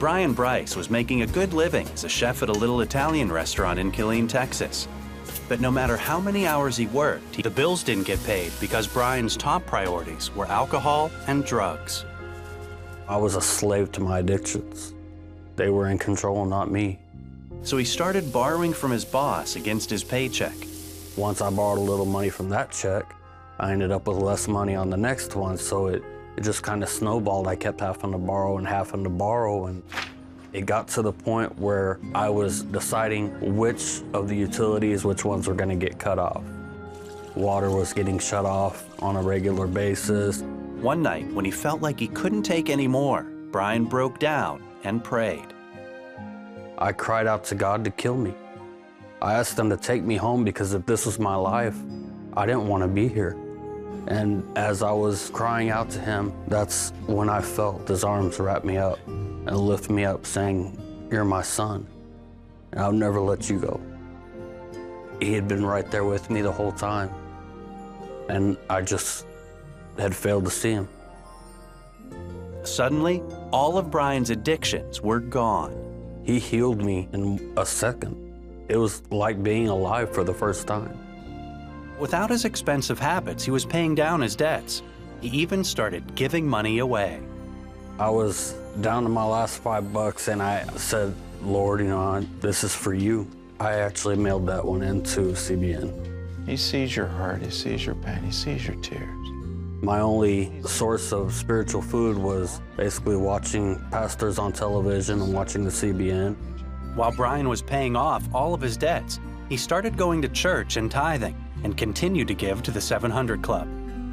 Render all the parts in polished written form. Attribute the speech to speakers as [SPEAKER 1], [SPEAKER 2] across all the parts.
[SPEAKER 1] Brian Bryce was making a good living as a chef at a little Italian restaurant in Killeen, Texas. But no matter how many hours he worked, the bills didn't get paid because Brian's top priorities were alcohol and drugs.
[SPEAKER 2] I was a slave to my addictions. They were in control, not me.
[SPEAKER 1] So he started borrowing from his boss against his paycheck.
[SPEAKER 2] Once I borrowed a little money from that check, I ended up with less money on the next one, so it just kind of snowballed. I kept having to borrow, and it got to the point where I was deciding which of the utilities, which ones were gonna get cut off. Water was getting shut off on a regular basis.
[SPEAKER 1] One night, when he felt like he couldn't take any more, Brian broke down and prayed.
[SPEAKER 2] I cried out to God to kill me. I asked him to take me home because if this was my life, I didn't want to be here. And as I was crying out to him, that's when I felt his arms wrap me up and lift me up saying, "You're my son, and I'll never let you go." He had been right there with me the whole time, and I just had failed to see him.
[SPEAKER 1] Suddenly, all of Brian's addictions were gone.
[SPEAKER 2] He healed me in a second. It was like being alive for the first time.
[SPEAKER 1] Without his expensive habits, he was paying down his debts. He even started giving money away.
[SPEAKER 2] I was down to my last $5 and I said, "Lord, this is for you." I actually mailed that one into CBN.
[SPEAKER 3] He sees your heart, he sees your pain, he sees your tears.
[SPEAKER 2] My only source of spiritual food was basically watching pastors on television and watching the CBN.
[SPEAKER 1] While Brian was paying off all of his debts, he started going to church and tithing and continued to give to the 700 Club.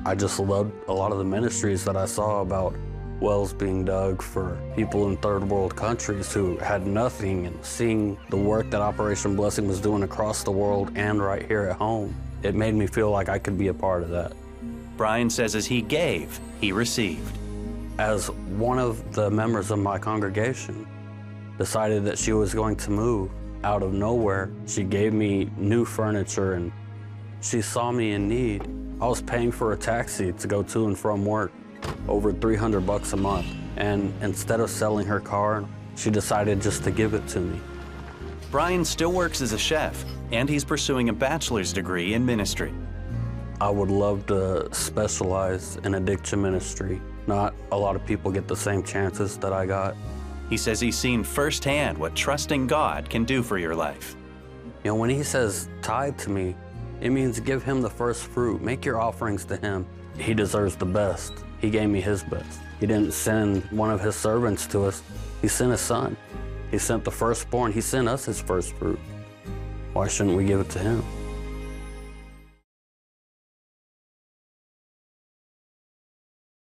[SPEAKER 2] I just loved a lot of the ministries that I saw about wells being dug for people in third world countries who had nothing, and seeing the work that Operation Blessing was doing across the world and right here at home. It made me feel like I could be a part of that.
[SPEAKER 1] Brian says as he gave, he received.
[SPEAKER 2] As one of the members of my congregation decided that she was going to move out of nowhere, she gave me new furniture and she saw me in need. I was paying for a taxi to go to and from work, over $300 a month. And instead of selling her car, she decided just to give it to me.
[SPEAKER 1] Brian still works as a chef, and he's pursuing a bachelor's degree in ministry.
[SPEAKER 2] I would love to specialize in addiction ministry. Not a lot of people get the same chances that I got.
[SPEAKER 1] He says he's seen firsthand what trusting God can do for your life.
[SPEAKER 2] When he says tithe to me, it means give him the first fruit. Make your offerings to him. He deserves the best. He gave me his best. He didn't send one of his servants to us. He sent his son. He sent the firstborn. He sent us his first fruit. Why shouldn't we give it to him?